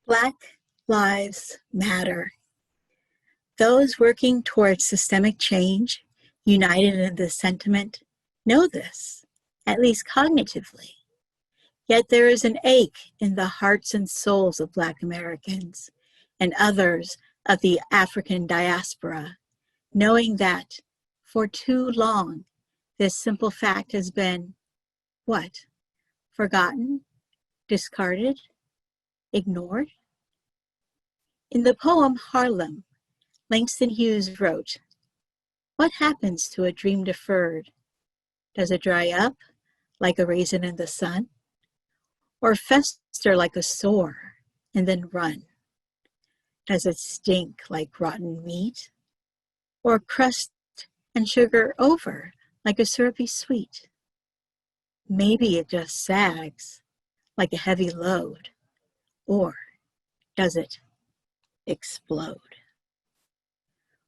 Black Lives Matter. Those working towards systemic change, united in this sentiment, know this, at least cognitively. Yet there is an ache in the hearts and souls of Black Americans and others of the African diaspora, knowing that for too long, this simple fact has been, what? Forgotten? Discarded? Ignored? In the poem Harlem, Langston Hughes wrote, "What happens to a dream deferred? Does it dry up like a raisin in the sun? Or fester like a sore and then run? Does it stink like rotten meat? Or crust and sugar over like a syrupy sweet? Maybe it just sags like a heavy load. Or does it explode?"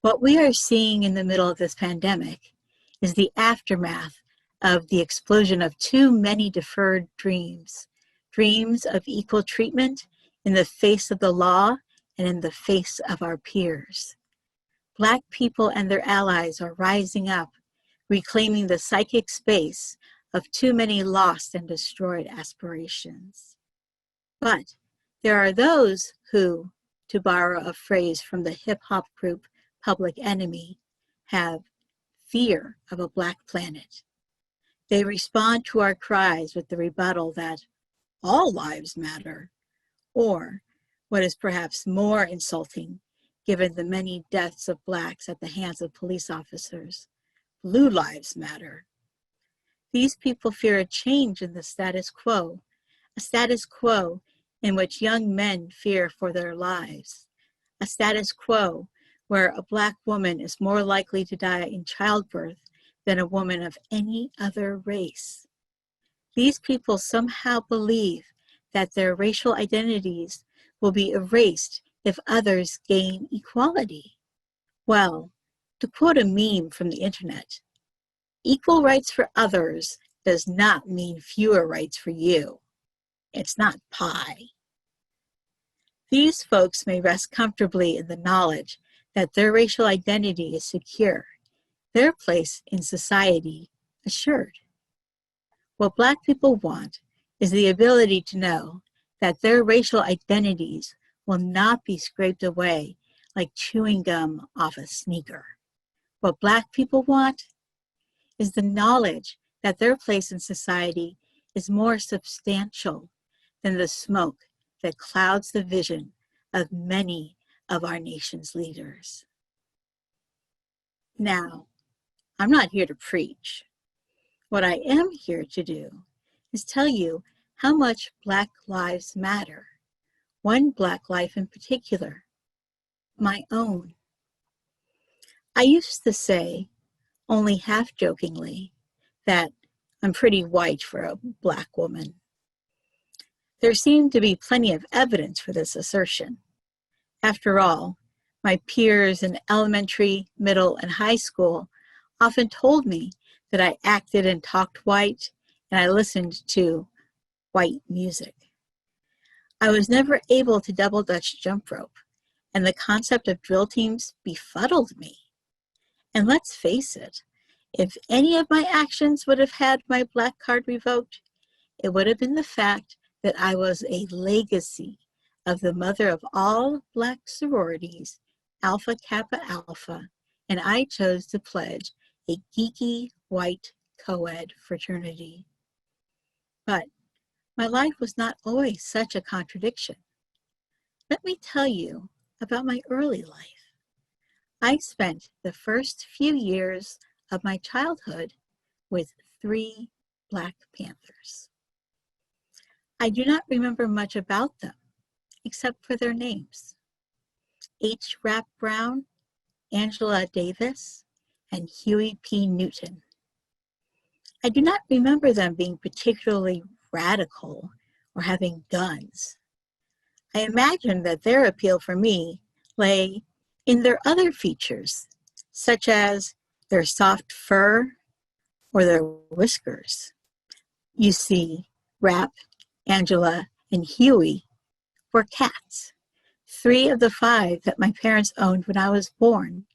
What we are seeing in the middle of this pandemic is the aftermath of the explosion of too many deferred dreams, dreams of equal treatment in the face of the law and in the face of our peers. Black people and their allies are rising up, reclaiming the psychic space of too many lost and destroyed aspirations. But there are those who, to borrow a phrase from the hip-hop group Public Enemy, have fear of a Black planet. They respond to our cries with the rebuttal that all lives matter, or what is perhaps more insulting, given the many deaths of Blacks at the hands of police officers, blue lives matter. These people fear a change in the status quo, a status quo in which young men fear for their lives, a status quo where a Black woman is more likely to die in childbirth than a woman of any other race. These people somehow believe that their racial identities will be erased if others gain equality. Well, to quote a meme from the internet, equal rights for others does not mean fewer rights for you. It's not pie. These folks may rest comfortably in the knowledge that their racial identity is secure, their place in society assured. What Black people want is the ability to know that their racial identities will not be scraped away like chewing gum off a sneaker. What Black people want is the knowledge that their place in society is more substantial than the smoke that clouds the vision of many of our nation's leaders. Now, I'm not here to preach. What I am here to do is tell you how much Black lives matter, one Black life in particular, my own. I used to say, only half jokingly, that I'm pretty white for a Black woman. There seemed to be plenty of evidence for this assertion. After all, my peers in elementary, middle, and high school often told me that I acted and talked white, and I listened to white music. I was never able to double Dutch jump rope, and the concept of drill teams befuddled me. And let's face it, if any of my actions would have had my Black card revoked, it would have been the fact that I was a legacy of the mother of all Black sororities, Alpha Kappa Alpha, and I chose to pledge a geeky white co-ed fraternity. But my life was not always such a contradiction. Let me tell you about my early life. I spent the first few years of my childhood with 3 Black Panthers. I do not remember much about them, except for their names: H. Rap Brown, Angela Davis, and Huey P. Newton. I do not remember them being particularly radical or having guns. I imagine that their appeal for me lay in their other features, such as their soft fur or their whiskers. You see, Rap, Angela, and Huey were cats, 3 of the 5 that my parents owned when I was born.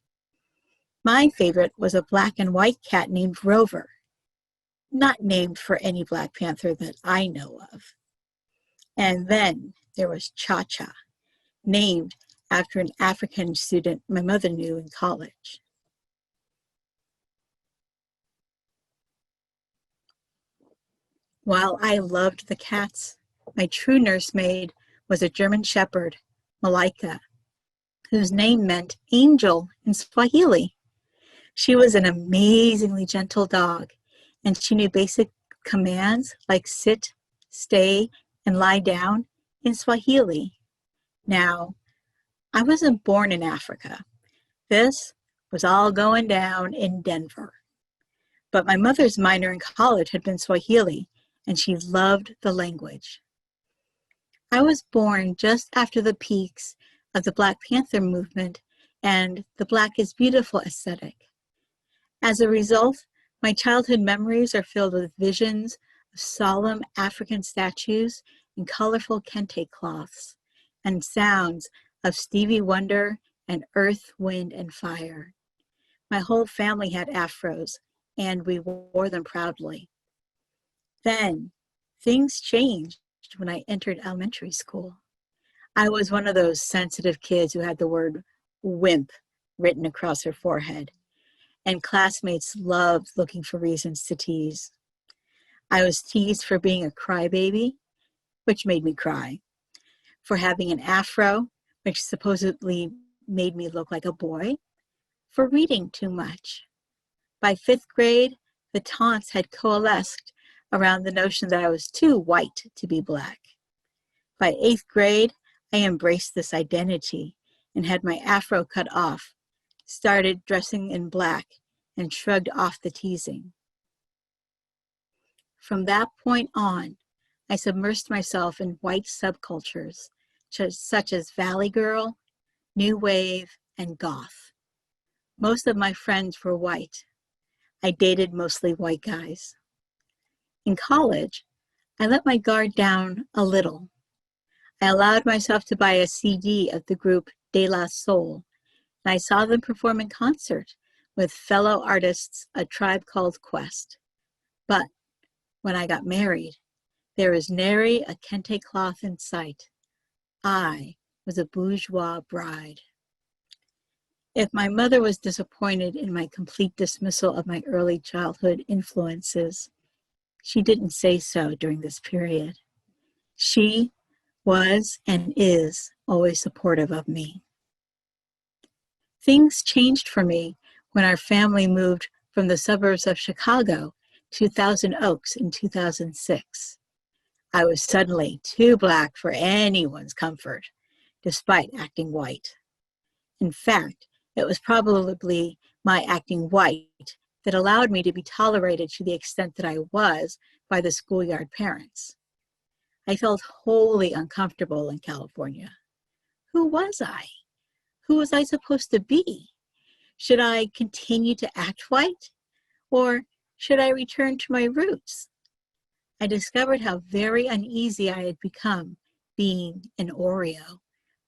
My favorite was a black and white cat named Rover, not named for any Black Panther that I know of. And then there was Cha-Cha, named after an African student my mother knew in college. While I loved the cats, my true nursemaid was a German Shepherd, Malaika, whose name meant angel in Swahili. She was an amazingly gentle dog, and she knew basic commands like sit, stay, and lie down in Swahili. Now, I wasn't born in Africa. This was all going down in Denver. But my mother's minor in college had been Swahili, and she loved the language. I was born just after the peaks of the Black Panther movement and the Black is Beautiful aesthetic. As a result, my childhood memories are filled with visions of solemn African statues and colorful kente cloths, and sounds of Stevie Wonder and Earth, Wind, and Fire. My whole family had afros, and we wore them proudly. Then, things changed when I entered elementary school. I was one of those sensitive kids who had the word wimp written across her forehead, and classmates loved looking for reasons to tease. I was teased for being a crybaby, which made me cry, for having an afro, which supposedly made me look like a boy, for reading too much. By 5th grade, the taunts had coalesced around the notion that I was too white to be Black. By 8th grade, I embraced this identity and had my afro cut off, started dressing in black, and shrugged off the teasing. From that point on, I submersed myself in white subcultures, such as Valley Girl, New Wave, and Goth. Most of my friends were white. I dated mostly white guys. In college, I let my guard down a little. I allowed myself to buy a CD of the group De La Soul, and I saw them perform in concert with fellow artists A Tribe Called Quest. But when I got married, there was nary a kente cloth in sight. I was a bourgeois bride. If my mother was disappointed in my complete dismissal of my early childhood influences, she didn't say so during this period. She was and is always supportive of me. Things changed for me when our family moved from the suburbs of Chicago to Thousand Oaks in 2006. I was suddenly too Black for anyone's comfort, despite acting white. In fact, it was probably my acting white that allowed me to be tolerated to the extent that I was by the schoolyard parents. I felt wholly uncomfortable in California. Who was I? Who was I supposed to be? Should I continue to act white? Or should I return to my roots? I discovered how very uneasy I had become being an Oreo,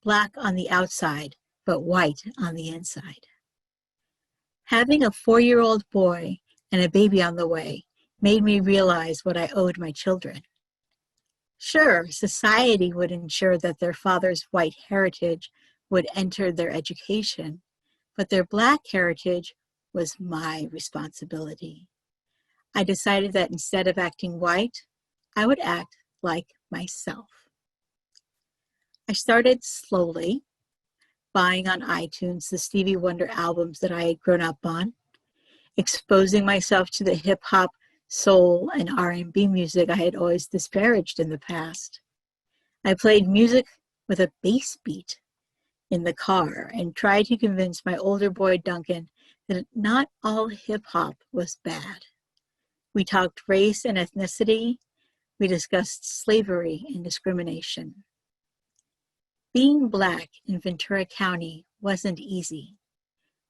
Black on the outside, but white on the inside. Having a 4-year-old boy and a baby on the way made me realize what I owed my children. Sure, society would ensure that their father's white heritage would enter their education, but their Black heritage was my responsibility. I decided that instead of acting white, I would act like myself. I started slowly, buying on iTunes the Stevie Wonder albums that I had grown up on, exposing myself to the hip-hop, soul, and R&B music I had always disparaged in the past. I played music with a bass beat in the car and tried to convince my older boy Duncan that not all hip-hop was bad. We talked race and ethnicity. We discussed slavery and discrimination. Being Black in Ventura County wasn't easy.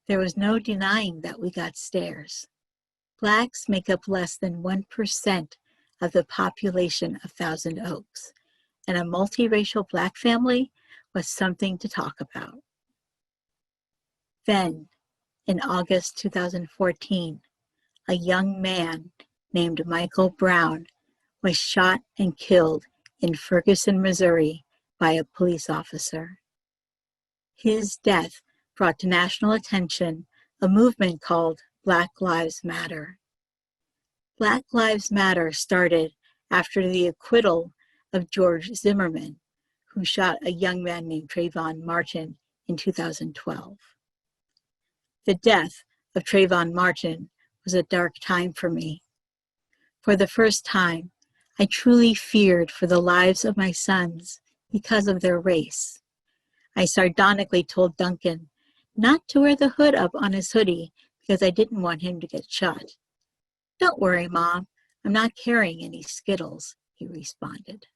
There was no denying that we got stares. Blacks make up less than 1% of the population of Thousand Oaks, and a multiracial Black family was something to talk about. Then, in August 2014, a young man named Michael Brown was shot and killed in Ferguson, Missouri by a police officer. His death brought to national attention a movement called Black Lives Matter. Black Lives Matter started after the acquittal of George Zimmerman, who shot a young man named Trayvon Martin in 2012. The death of Trayvon Martin was a dark time for me. For the first time, I truly feared for the lives of my sons because of their race. I sardonically told Duncan not to wear the hood up on his hoodie because I didn't want him to get shot. "Don't worry, Mom, I'm not carrying any Skittles," he responded.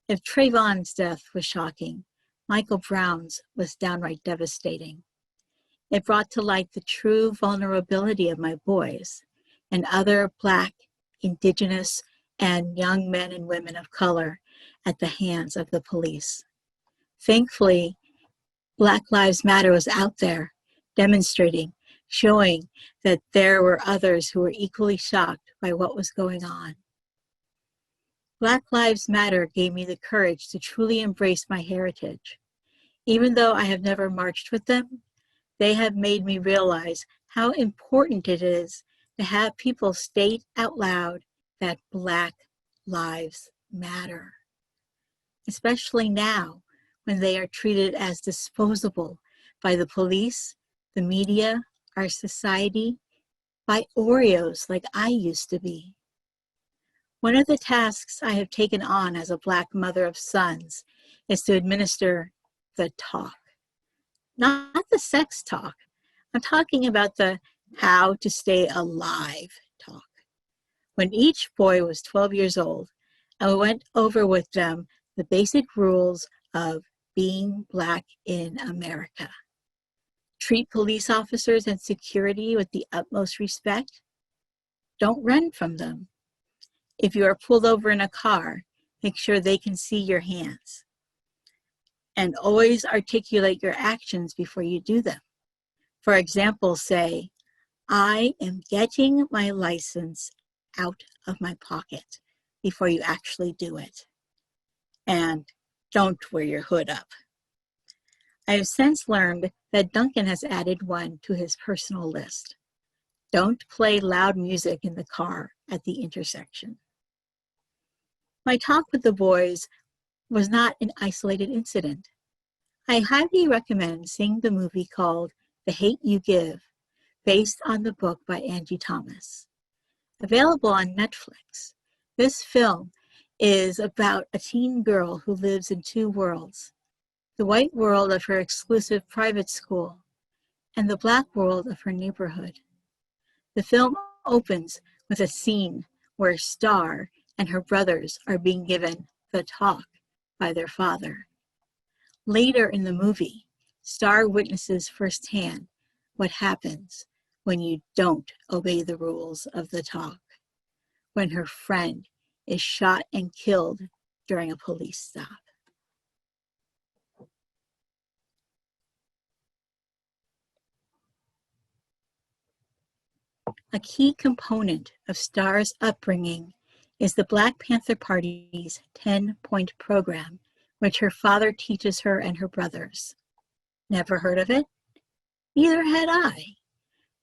If Trayvon's death was shocking, Michael Brown's was downright devastating. It brought to light the true vulnerability of my boys and other Black, Indigenous, and young men and women of color at the hands of the police. Thankfully, Black Lives Matter was out there demonstrating, showing that there were others who were equally shocked by what was going on. Black Lives Matter gave me the courage to truly embrace my heritage. Even though I have never marched with them, they have made me realize how important it is to have people state out loud that Black lives matter, especially now when they are treated as disposable by the police, the media, our society, by Oreos like I used to be. One of the tasks I have taken on as a Black mother of sons is to administer the talk. Not the sex talk. I'm talking about the how to stay alive talk. When each boy was 12 years old, I went over with them the basic rules of being Black in America. Treat police officers and security with the utmost respect. Don't run from them. If you are pulled over in a car, make sure they can see your hands. And always articulate your actions before you do them. For example, say, "I am getting my license out of my pocket," before you actually do it. And don't wear your hood up. I have since learned that Duncan has added one to his personal list. Don't play loud music in the car at the intersection. My talk with the boys was not an isolated incident. I highly recommend seeing the movie called The Hate You Give, based on the book by Angie Thomas. Available on Netflix, this film is about a teen girl who lives in two worlds, the white world of her exclusive private school and the Black world of her neighborhood. The film opens with a scene where Star and her brothers are being given the talk by their father. Later in the movie, Star witnesses firsthand what happens when you don't obey the rules of the talk, when her friend is shot and killed during a police stop. A key component of Star's upbringing is the Black Panther Party's 10-point program, which her father teaches her and her brothers. Never heard of it? Neither had I.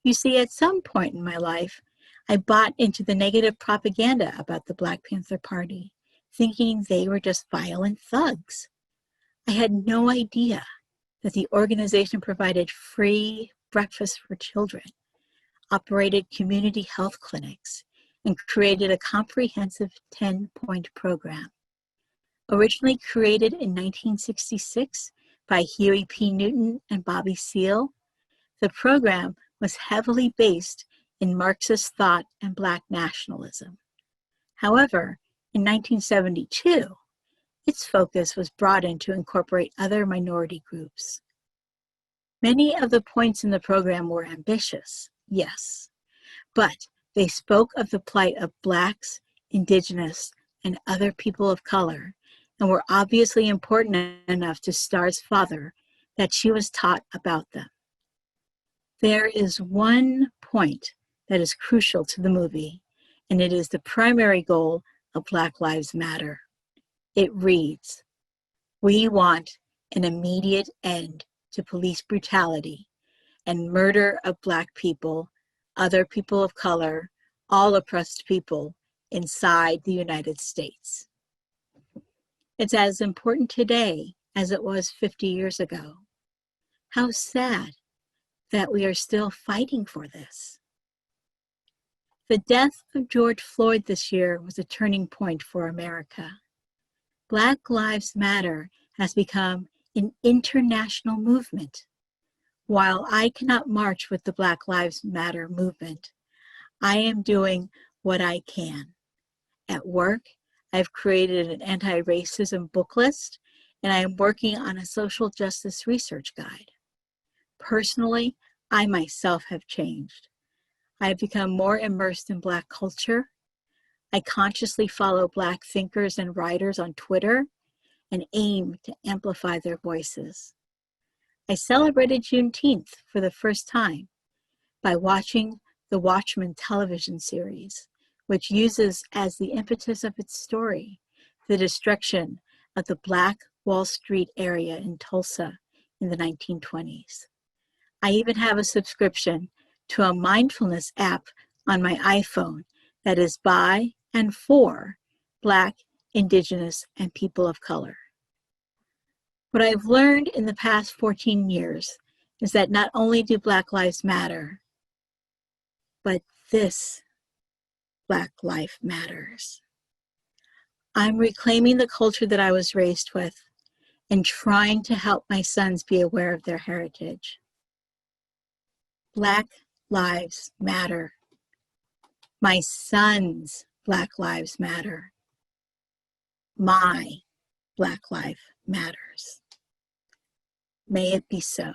You see, at some point in my life, I bought into the negative propaganda about the Black Panther Party, thinking they were just violent thugs. I had no idea that the organization provided free breakfast for children, operated community health clinics, and created a comprehensive 10-point program. Originally created in 1966 by Huey P. Newton and Bobby Seale, the program was heavily based in Marxist thought and Black nationalism. However, in 1972, its focus was broadened to incorporate other minority groups. Many of the points in the program were ambitious, yes, but they spoke of the plight of Blacks, Indigenous, and other people of color, and were obviously important enough to Star's father that she was taught about them. There is one point that is crucial to the movie, and it is the primary goal of Black Lives Matter. It reads, "We want an immediate end to police brutality and murder of Black people, other people of color, all oppressed people inside the United States." It's as important today as it was 50 years ago. How sad that we are still fighting for this. The death of George Floyd this year was a turning point for America. Black Lives Matter has become an international movement. While I cannot march with the Black Lives Matter movement, I am doing what I can. At work, I've created an anti-racism book list, and I am working on a social justice research guide. Personally, I myself have changed. I have become more immersed in Black culture. I consciously follow Black thinkers and writers on Twitter and aim to amplify their voices. I celebrated Juneteenth for the first time by watching the Watchmen television series, which uses as the impetus of its story the destruction of the Black Wall Street area in Tulsa in the 1920s. I even have a subscription to a mindfulness app on my iPhone that is by and for Black, Indigenous, and people of color. What I've learned in the past 14 years is that not only do Black lives matter, but this Black life matters. I'm reclaiming the culture that I was raised with and trying to help my sons be aware of their heritage. Black lives matter. My sons' Black lives matter. My Black life matters. May it be so.